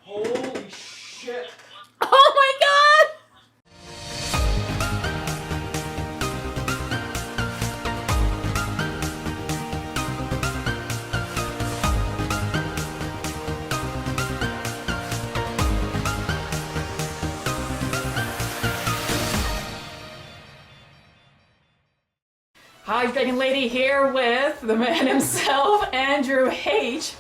Holy shit! Oh my god! Hi, Dragon Lady here with the man himself, Andrew H.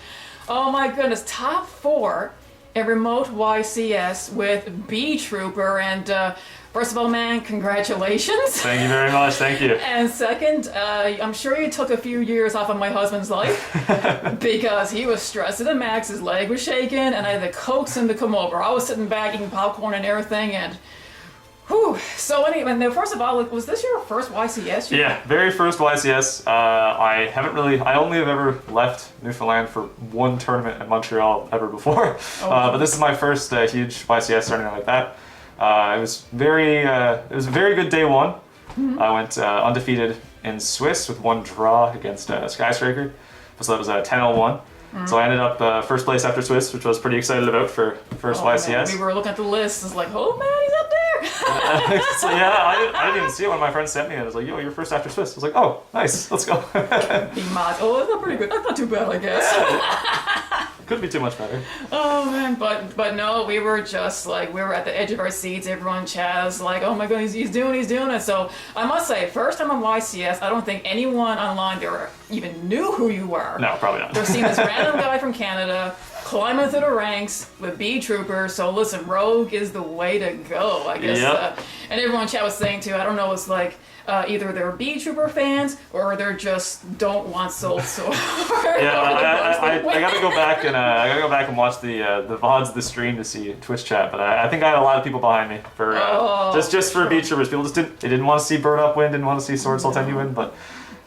Oh my goodness, top 4 in Remote YCS with Beetrooper, and first of all, man, congratulations. Thank you very much, thank you. And second, I'm sure you took a few years off of my husband's life because he was stressed to the max, his leg was shaking, and I had to coax him to come over. I was sitting back eating popcorn and everything, and whew. So anyway, first of all, was this your first YCS? Yeah, very first YCS. I only have ever left Newfoundland for one tournament in Montreal ever before. But this is my first huge YCS tournament like that. It was a very good day one. Mm-hmm. I went undefeated in Swiss with one draw against Skyscraper. So that was a 10-0-1. Mm-hmm. So I ended up first place after Swiss, which I was pretty excited about for first YCS. Man, we were looking at the list, it's like, oh man, he's up there. So yeah, I didn't even see it when my friend sent me it. I was like, yo, you're first after Swiss. I was like, oh, nice, let's go. Oh, that's not pretty good. That's not too bad, I guess. Could be too much better. Oh man, but no, we were just like, we were at the edge of our seats. Everyone chats like, oh my god, he's doing it. So I must say, first time on YCS, I don't think anyone online there even knew who you were. No, probably not. They're seeing this random guy from Canada climbing through the ranks with Beetrooper. So listen, Rogue is the way to go, I guess. Yep. And everyone in chat was saying too, I don't know, it's like either they're Beetrooper fans or they're just don't want Soul Sword. Yeah, I gotta go back and watch the VODs, the stream to see Twitch chat. But I think I had a lot of people behind me for just for Beetroopers. People just didn't want to see Bird Up win, didn't want to see Sword Sultan win. But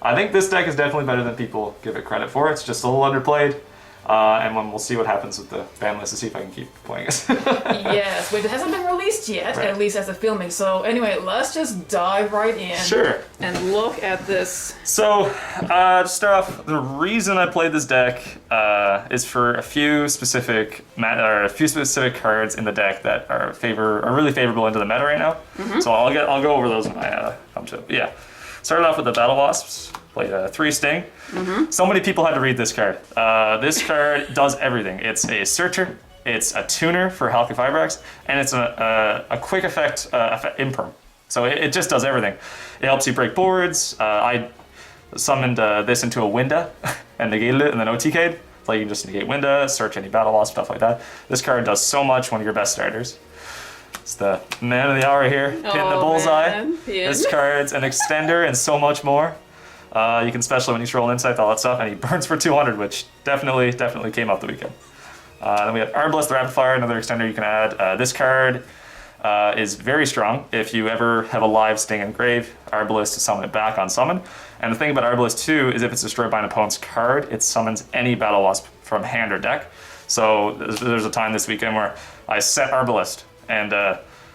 I think this deck is definitely better than people give it credit for. It's just a little underplayed. And then we'll see what happens with the ban list to see if I can keep playing it. Yes, but it hasn't been released yet, right. At least as a filming. So anyway, let's just dive right in. Sure. And look at this. So, to start off, the reason I played this deck is for a few specific cards in the deck that are really favorable into the meta right now. Mm-hmm. So I'll go over those when I come to it. But yeah, started off with the Battle Wasps. Played 3 Sting. Mm-hmm. So many people had to read this card. This card does everything. It's a searcher, it's a tuner for Halka Fibrax, and it's a quick effect imperm. So it just does everything. It helps you break boards. I summoned this into a Winda and negated it and then OTK'd. So you can just negate Winda, search any battle loss, stuff like that. This card does so much, one of your best starters. It's the man of the hour here, hitting the bullseye. This card's an extender and so much more. You can special when you roll insight, all that stuff, and he burns for 200, which definitely came out the weekend. Then we have Arbalest, the Rapid Fire, another extender you can add. This card is very strong. If you ever have a live Sting in grave, Arbalest to summon it back on summon. And the thing about Arbalest too is if it's destroyed by an opponent's card, it summons any Battle Wasp from hand or deck. So there's a time this weekend where I set Arbalest and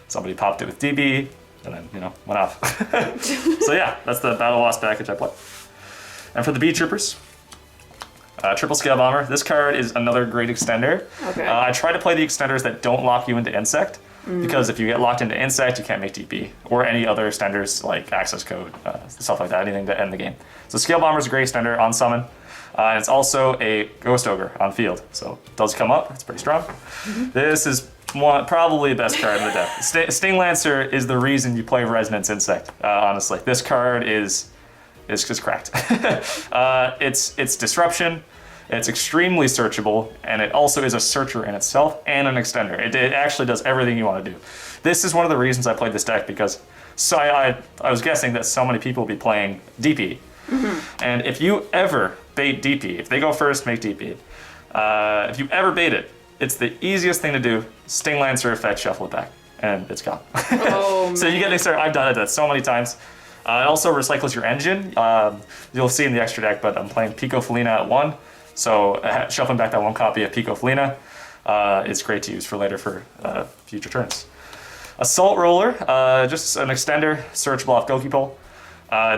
somebody popped it with DB, and then, went off. So yeah, that's the Battle Wasp package I play. And for the Beetroopers, Triple Scale Bomber. This card is another great extender. Okay. I try to play the extenders that don't lock you into Insect, because if you get locked into Insect, you can't make DP, or any other extenders like Access Code, stuff like that, anything to end the game. So Scale Bomber is a great extender on summon. And it's also a Ghost Ogre on field, so it does come up, it's pretty strong. Mm-hmm. This is probably the best card in the deck. Sting Lancer is the reason you play Resonance Insect, honestly. This card is just cracked. It's Disruption, it's extremely searchable, and it also is a searcher in itself and an extender. It actually does everything you want to do. This is one of the reasons I played this deck, because I was guessing that so many people will be playing DP. Mm-hmm. And if you ever bait DP, if they go first, make DP. If you ever bait it, it's the easiest thing to do. Sting Lancer effect, shuffle it back, and it's gone. Oh, so you get started. I've done it so many times. It also recycles your engine. You'll see in the extra deck, but I'm playing Pico Felina at 1. So shuffling back that 1 copy of Pico Felina, it's great to use for later for future turns. Assault Roller, just an extender, searchable off Goki Pole.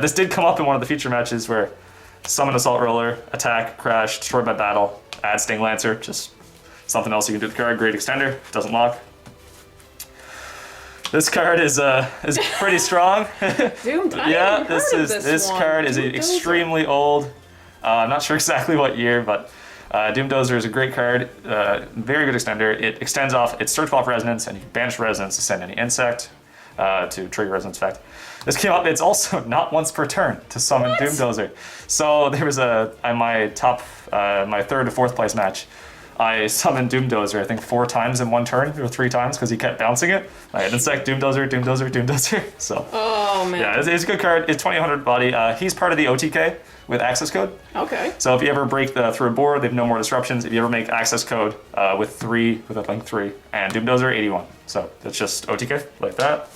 This did come up in one of the feature matches where summon Assault Roller, attack, crash, destroy by battle, add Sting Lancer, just something else you can do with the card. Great extender, doesn't lock. This card is pretty strong. Doomed. Yeah, this card is extremely old. I'm not sure exactly what year, but Doomdozer is a great card. Very good extender. It extends off. It starts off Resonance, and you can banish Resonance to send any insect to trigger Resonance effect. This came up. It's also not once per turn to summon Doomdozer. So there was on my top, my 3rd to 4th place match, I summoned Doomdozer, I think 4 times in one turn, or 3 times, because he kept bouncing it. I had Insect, Doomdozer, Doomdozer, Doomdozer. So, oh man. Yeah, it's a good card. It's 2000 body. He's part of the OTK with access code. Okay. So if you ever break through a board, they have no more disruptions. If you ever make access code with a link 3, and Doomdozer 81. So that's just OTK, like that.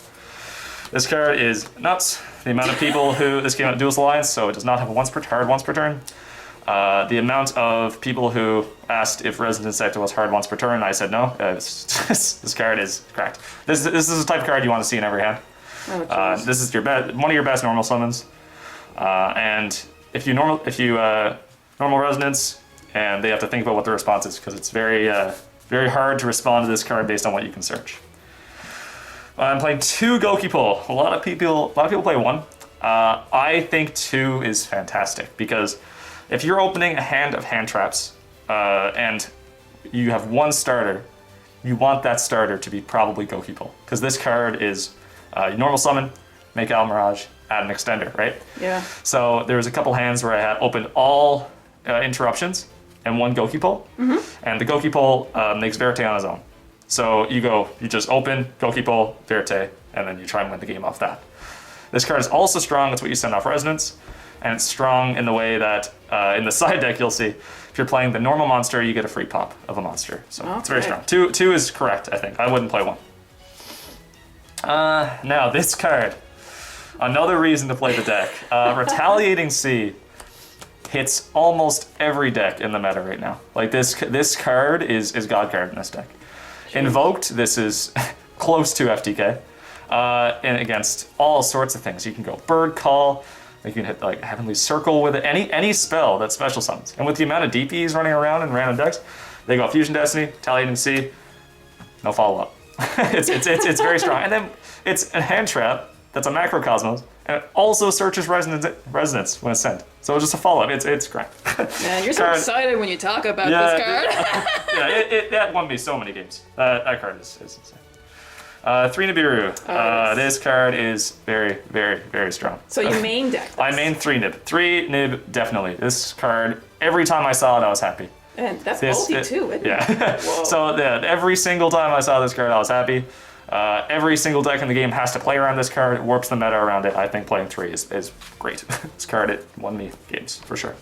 This card is nuts. The amount of people who, this came out Duelist Alliance, so it does not have a once per turn. The amount of people who asked if Resident Insect was hard once per turn, I said no. This card is cracked. This is the type of card you want to see in every hand. Oh, this is one of your best normal summons. And if you normal Resonance, and they have to think about what the response is, because it's very hard to respond to this card based on what you can search. I'm playing 2 Goki Pull. A lot of people play 1. I think 2 is fantastic, because if you're opening a hand of hand traps and you have 1 starter, you want that starter to be probably Goki Pull, because this card is normal summon, make Al Mirage, add an extender, right? Yeah. So there was a couple hands where I had opened all interruptions and 1 Goki Pull, and the Goki Pull makes Verte on his own. So you just open, Goki Pull, Verte, and then you try and win the game off that. This card is also strong. That's what you send off Resonance. And it's strong in the way that in the side deck you'll see, if you're playing the normal monster, you get a free pop of a monster. So it's very strong. 2 is correct, I think. I wouldn't play 1. Now this card, another reason to play the deck. Retaliating Sea hits almost every deck in the meta right now. Like this card is God card in this deck. Invoked, this is close to FTK, and against all sorts of things. You can go Bird Call. You can hit like Heavenly Circle with it. Any spell that special summons. And with the amount of DPs running around in random decks, they go Fusion Destiny, Retaliating Sea, no follow-up. it's very strong. And then it's a hand trap that's a Macrocosmos, and it also searches Resonance when it's sent. So it's just a follow-up. It's great. Man, you're so excited when you talk about this card. That won me so many games. That card is insane. 3 Nibiru. This card is very, very, very strong. So you main deck this? I main 3 Nib. 3 Nib, definitely. This card, every time I saw it, I was happy. And that's multi too, isn't it? Yeah. So every single time I saw this card, I was happy. Every single deck in the game has to play around this card. It warps the meta around it. I think playing 3 is great. This card, it won me games, for sure.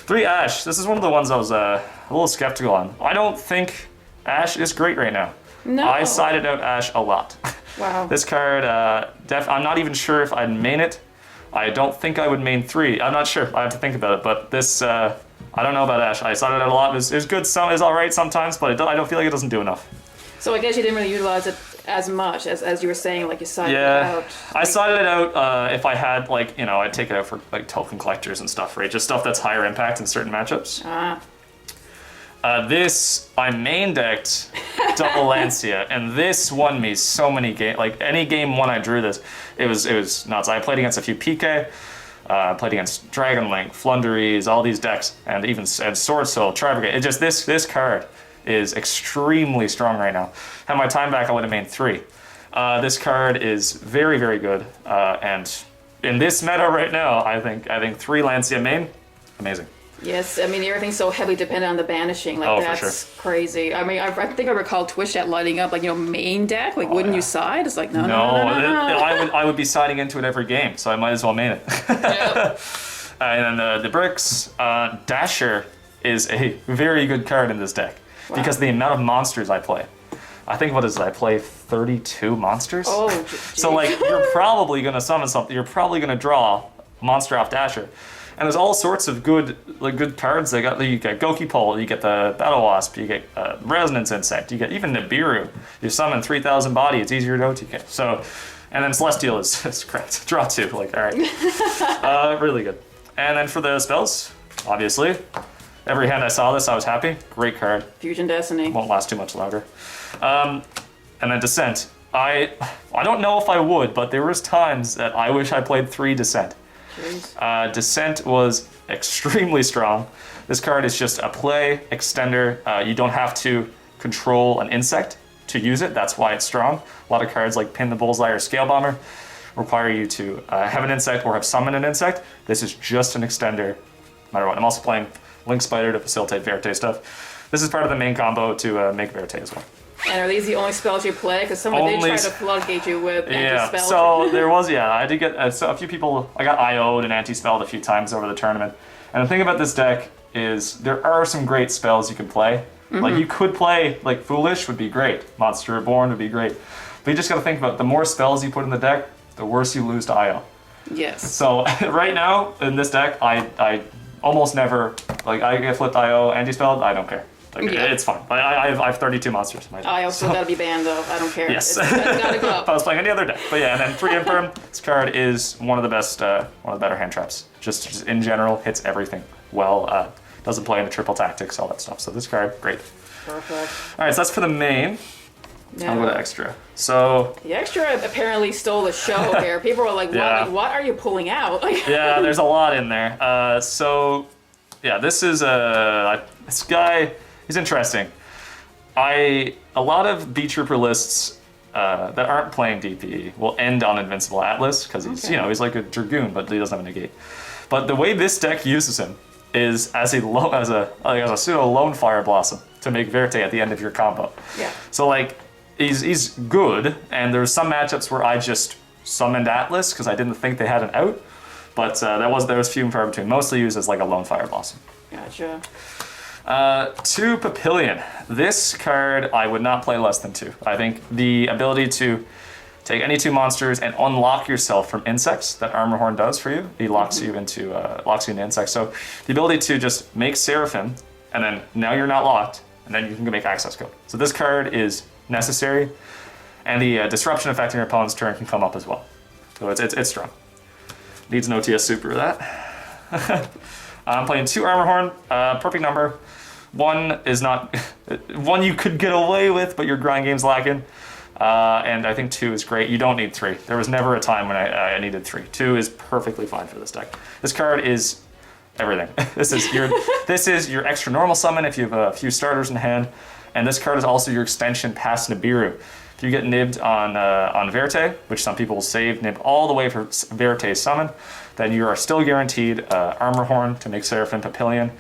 3 Ash. This is one of the ones I was a little skeptical on. I don't think Ash is great right now. No. I sided out Ash a lot. Wow. This card, I'm not even sure if I'd main it. I don't think I would main 3. I'm not sure. I have to think about it. But this, I don't know about Ash. I sided out a lot. It's good. It's all right sometimes, but I don't feel like it doesn't do enough. So I guess you didn't really utilize it as much as you were saying, like you sided it out. I sided it out if I had, like, I'd take it out for like token collectors and stuff, right? Just stuff that's higher impact in certain matchups. This, I main decked double Lancia, and this won me so many games. Like any game when I drew this, it was nuts. I played against a few PK, played against Dragon Link, Flunderies, all these decks, and even Sword Soul, Tri-Brigade. It just this card is extremely strong right now. Had my time back, I would have main 3. This card is very, very good, and in this meta right now, I think 3 Lancia main, amazing. Yes, I mean everything's so heavily dependent on the banishing. Like that's crazy. I mean, I think I recall Twitch chat lighting up like main deck. Like, wouldn't you side? It's like no. I would be siding into it every game, so I might as well main it. Yep. And then the bricks, Dasher is a very good card in this deck because the amount of monsters I play. I think I play 32 monsters. Oh, so like you're probably gonna summon something. You're probably gonna draw a monster off Dasher. And there's all sorts of good cards. You get Goki Pull, you get the Battle Wasp, you get Resonance Insect, you get even Nibiru. You summon 3,000 body, it's easier to OTK. So, and then Celestial is correct. Draw 2, like, all right. Really good. And then for the spells, obviously, every hand I saw this, I was happy. Great card. Fusion Destiny. Won't last too much longer. And then Descent. I don't know if I would, but there was times that I wish I played 3 Descent. Descent was extremely strong. This card is just a play extender. You don't have to control an insect to use it. That's why it's strong. A lot of cards like Pin the Bullseye or Scale Bomber require you to have an insect or have summoned an insect. This is just an extender, no matter what. I'm also playing Link Spider to facilitate Verte stuff. This is part of the main combo to make Verte as well. And are these the only spells you play? Because someone did try to floodgate you with anti-spell. So there was, I did get a few people, I got IO'd and anti-spelled a few times over the tournament. And the thing about this deck is there are some great spells you can play. Like you could play, like Foolish would be great. Monster Reborn would be great. But you just gotta think about the more spells you put in the deck, the worse you lose to IO. Yes. So right now, in this deck, I almost never, like I get flipped IO anti-spelled, I don't care. Like, it's fine. I have 32 monsters in my deck. I also gotta be banned though. I don't care. Yes. It's gotta go. If I was playing any other deck. But yeah, and then 3 Infirm. This card is one of the best, one of the better hand traps. Just in general, hits everything well. Doesn't play into triple tactics, all that stuff. So this card, great. Perfect. All right, so that's for the main. Now, I'll go to extra. So the extra apparently stole the show here. People were like, what are you pulling out? yeah, there's a lot in there. So yeah, this is this guy. He's interesting. A lot of Beetrooper lists that aren't playing DPE will end on Invincible Atlas because he's he's like a Dragoon, but he doesn't have a negate. But the way this deck uses him is as a pseudo Lone Fire Blossom to make Verte at the end of your combo. Yeah. So like he's good, and there's some matchups where I just summoned Atlas because I didn't think they had an out, but there was few and far between. Mostly used as like a Lone Fire Blossom. Gotcha. 2 Papillion. This card I would not play less than 2. I think the ability to take any 2 monsters and unlock yourself from insects that Armorhorn does for you. He locks you into insects. So the ability to just make Seraphim, and then now you're not locked, and then you can make access code. So this card is necessary, and the disruption affecting your opponent's turn can come up as well. So it's strong. Needs an OTS super of that. I'm playing 2 Armorhorn, perfect number. 1 is not, 1 you could get away with, but your grind game's lacking. And I think 2 is great. You don't need 3. There was never a time when I needed 3. 2 is perfectly fine for this deck. This card is everything. This is your extra normal summon if you have a few starters in hand, and this card is also your extension past Nibiru. If you get nibbed on Verte, which some people will save nib all the way for Verte's summon, then you are still guaranteed Armorhorn to make Seraphim Papillion,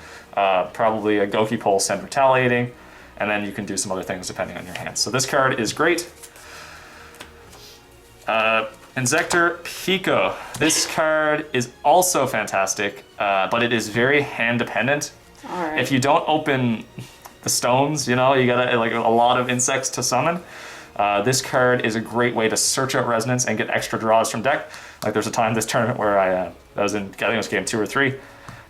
probably a Goki Pole Send Retaliating, and then you can do some other things depending on your hand. So this card is great. Inzektor Pico. This card is also fantastic, but it is very hand dependent. All right. If you don't open the stones, you got like a lot of insects to summon. This card is a great way to search out resonance and get extra draws from deck. Like there's a time this tournament where I was in, I think it was game 2 or 3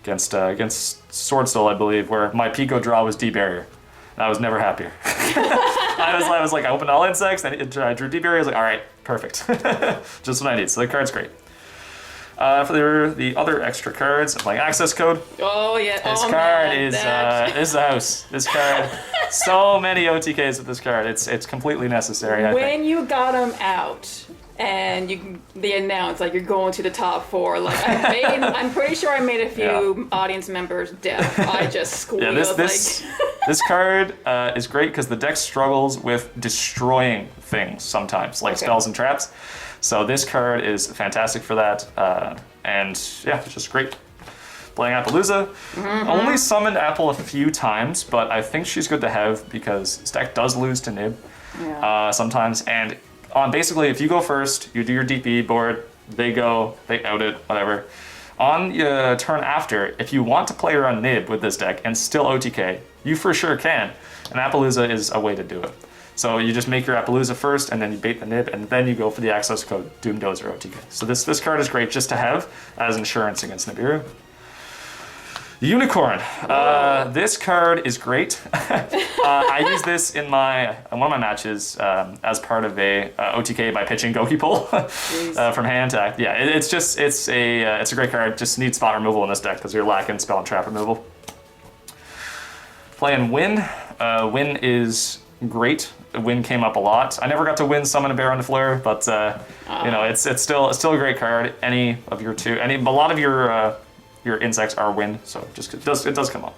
against Sword Soul, I believe, where my Pico draw was D-Barrier. I was never happier. I was like, I opened all insects, and I drew D-Barrier. I was like, all right, perfect. Just what I need. So the card's great. For the other extra cards, I'm playing Access Code. Oh, yeah. This card is the house. This card, so many OTKs with this card. It's completely necessary, I think. When you got him out, and they announced like you're going to the top 4, like I'm pretty sure I made a few audience members deaf. I just squealed. Yeah, this card is great because the deck struggles with destroying things sometimes, like spells and traps. So this card is fantastic for that, and yeah, it's just great. Playing Appaloosa. Only summoned Apple a few times, but I think she's good to have because this deck does lose to Nib sometimes, and basically, if you go first, you do your DP board, they out it, whatever. On your turn after, if you want to play her on Nib with this deck and still OTK, you for sure can. And Appaloosa is a way to do it. So you just make your Appaloosa first, and then you bait the Nib, and then you go for the access code, Doomdozer OTK. So this card is great just to have as insurance against Nibiru. Unicorn. This card is great. I use this in one of my matches as part of a OTK by pitching Goki Pull from hand tag. Yeah, it's a great card. Just need spot removal in this deck because you're lacking spell and trap removal. Playing Win. Win is great. Win came up a lot. I never got to win summon a bear on the flare, but you know, it's still a great card. A lot of your insects are Win, so it does come up.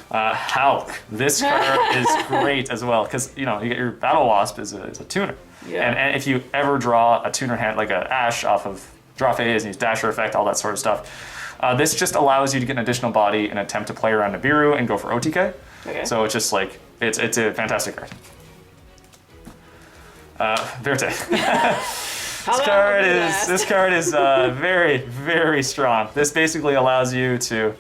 Hulk. This card is great as well because you know you get your Battle Wasp is a tuner, and if you ever draw a tuner hand like a Ash off of draw phase and use Dasher effect, all that sort of stuff, this just allows you to get an additional body and attempt to play around Nibiru and go for OTK. Okay. So it's just like it's a fantastic card. Verte. This card is very, very strong. This basically allows you to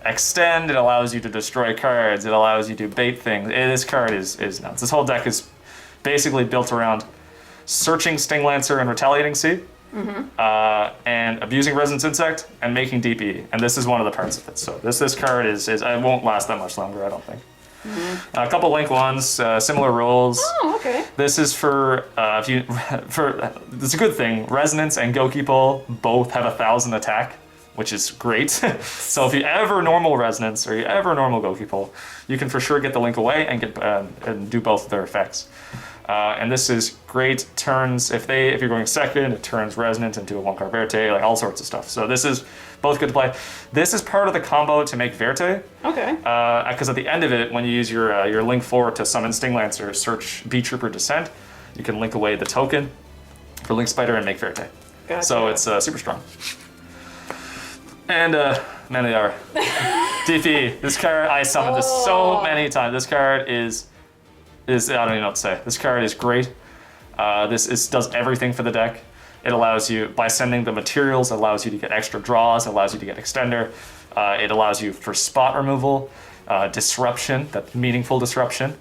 extend, it allows you to destroy cards, it allows you to bait things. This card is nuts. This whole deck is basically built around searching Sting Lancer and Retaliating Sea, and abusing Resonance Insect, and making DP. And this is one of the parts of it. So this card is it won't last that much longer, I don't think. A couple link ones, similar rules. Oh, okay. This is for it's a good thing. Resonance and Goki Pull both have 1,000 attack, which is great. So if you ever normal Resonance or you ever normal Goki Pull, you can for sure get the link away and get and do both of their effects. And this is great turns. If you're going second, it turns Resonant into a 1-card Verte, like all sorts of stuff. So this is both good to play. This is part of the combo to make Verte. Okay. Because at the end of it, when you use your link 4 to summon Sting Lancer, search Beetrooper Descent, you can link away the token for Link Spider and make Verte. Gotcha. So it's super strong. And Maniar. DP. This card, I summoned this so many times. This card is I don't even know what to say. This card is great. This does everything for the deck. It allows you, by sending the materials, it allows you to get extra draws, it allows you to get extender, it allows you for spot removal, disruption, that meaningful disruption.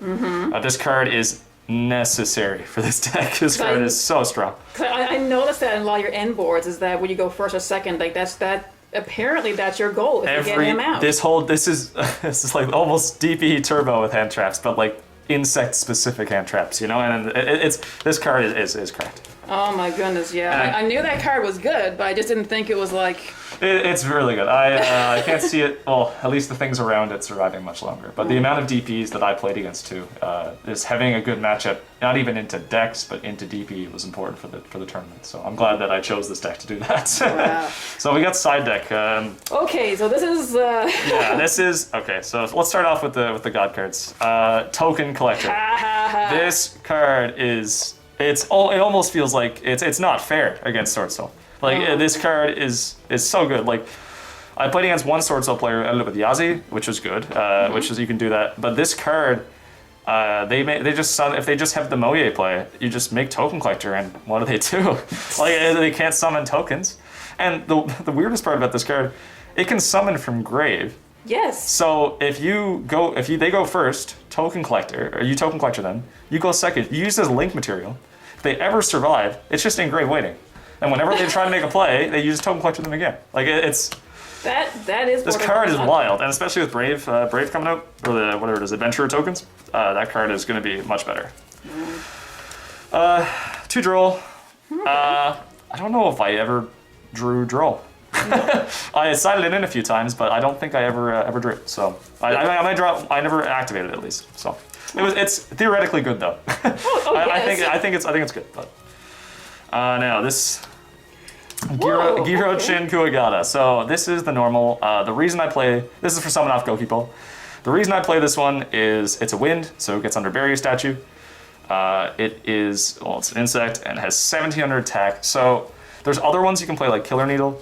This card is necessary for this deck. This card is so strong. I noticed that in a lot of your end boards is that when you go first or second, like apparently that's your goal, is to get him out. This is like almost DP turbo with hand traps, but like insect specific hand traps, you know, and this card is correct. Oh my goodness, yeah. I knew that card was good, but I just didn't think it was like... It's really good. I can't see it, well, at least the things around it surviving much longer. But the amount of DPs that I played against too, is having a good matchup, not even into decks, but into DP was important for the tournament. So I'm glad that I chose this deck to do that. Wow. So we got side deck. Okay, so this is... Yeah, this is... Okay, so let's start off with the God cards. Token Collector. This card is... it almost feels like it's not fair against Sword Soul. Like this card is so good. Like I played against one Sword Soul player, ended up with Yazi, which was good. Which is you can do that. But this card, if they just have the Moye play, you just make Token Collector, and what do? Like they can't summon tokens. And the weirdest part about this card, it can summon from grave. Yes. So if they go first, Token Collector, or you Token Collector them, you go second, you use this link material. If they ever survive, it's just in grave waiting. And whenever they try to make a play, they use Token Collector them again. Like it's... That is... This card is wild, and especially with Brave coming out, or the, whatever it is, Adventurer tokens, that card is going to be much better. 2 Droll. I don't know if I ever drew Droll. I sided it in a few times, but I don't think I ever drew it. So I might draw. I never activated it at least. So it's theoretically good though. Yes. I think it's good. But now this Giro Chin Kuagata. So this is the normal. The reason I play this is for summon off Goki Pull. The reason I play this one is it's a wind, so it gets under Barrier Statue. It's an insect and has 1700 attack. So there's other ones you can play like Killer Needle.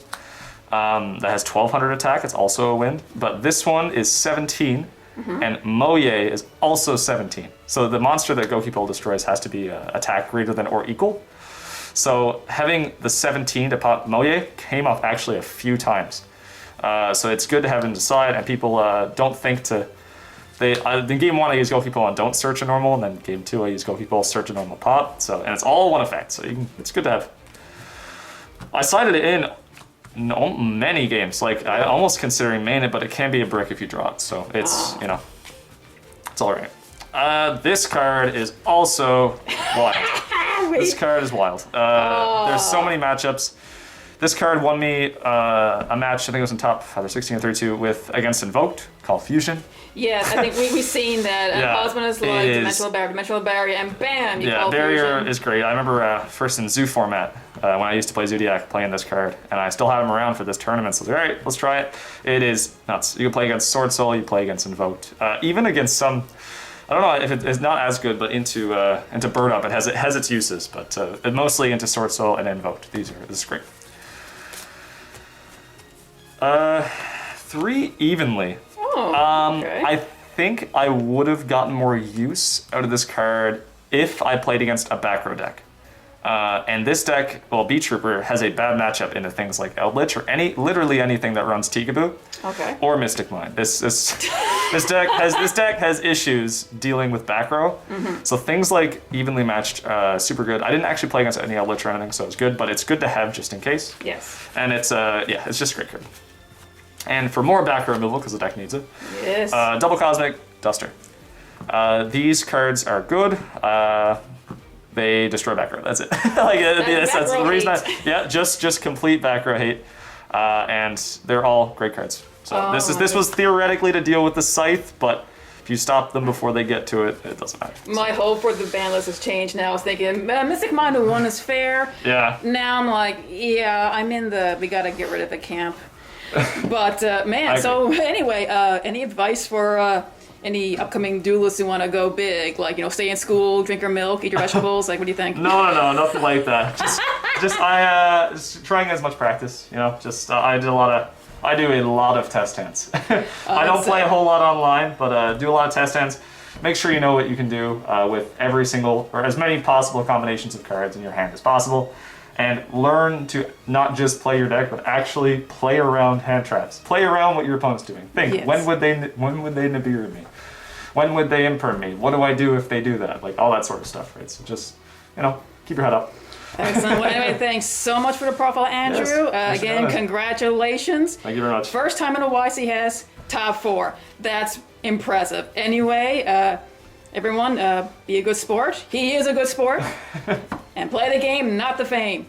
That has 1200 attack, it's also a wind, but this one is 17, and Moye is also 17. So the monster that Goki Pull destroys has to be attack greater than or equal. So having the 17 to pop Moye came up actually a few times. So it's good to have him decide, and people don't think to... in game 1 I use Goki Pull and don't search a normal, and then game 2 I use Goki Pull, search a normal pop. So, and it's all one effect, so it's good to have. I sided it in No, many games. Like I almost considering main it, but it can be a brick if you draw it. So it's you know, it's all right. This card is also wild. This card is wild. There's so many matchups. This card won me a match. I think it was in top either 16 or 32 against Invoked called Fusion. Yes, I think we've seen that. And Yeah, Husband is like dimensional barrier, and bam, you Yeah, call barrier Fusion. is great. I remember first in Zoo format when I used to play Zodiac, playing this card, and I still have him around for this tournament. So I was like, all right, let's try it. It is nuts. You can play against Sword Soul, you play against Invoked, even against some. I don't know if it's not as good, but into Bird Up, it has its uses, but mostly into Sword Soul and Invoked. This is great. 3 evenly. Oh, okay. I think I would have gotten more use out of this card if I played against a back row deck. And this deck, well, Beetrooper has a bad matchup into things like Eldritch or literally anything that runs Tikaboo. Okay. Or Mystic Mind. This deck has issues dealing with back row. Mm-hmm. So things like evenly matched, super good. I didn't actually play against any Eldritch or anything, so it's good, but it's good to have just in case. Yes. And it's it's just a great card. And for more back row removal, because the deck needs it. Yes. Double Cosmic Duster. These cards are good. They destroy back row. That's it. That's the reason. Just complete back row hate, and they're all great cards. So this was theoretically to deal with the Scythe, but if you stop them before they get to it, it doesn't matter. My hope for the ban list has changed now. I was thinking Mystic Mind 1 is fair. Yeah. Now I'm like, I'm in we gotta get rid of the camp. But man, so anyway, any advice for any upcoming duelists who want to go big? Like, stay in school, drink your milk, eat your vegetables. Like, what do you think? No, nothing like that. Just trying as much practice. I do a lot of test hands. I don't play a whole lot online, but do a lot of test hands. Make sure you know what you can do with every single or as many possible combinations of cards in your hand as possible. And learn to not just play your deck, but actually play around hand traps. Play around what your opponent's doing. Think, yes. when would they Nibiru me? When would they imperm me? What do I do if they do that? Like all that sort of stuff, right? So just, keep your head up. Excellent. Well, anyway, thanks so much for the profile, Andrew. Yes, again, congratulations. Thank you very much. First time in a YCS, top 4. That's impressive. Anyway, everyone, be a good sport. He is a good sport. And play the game, not the fame.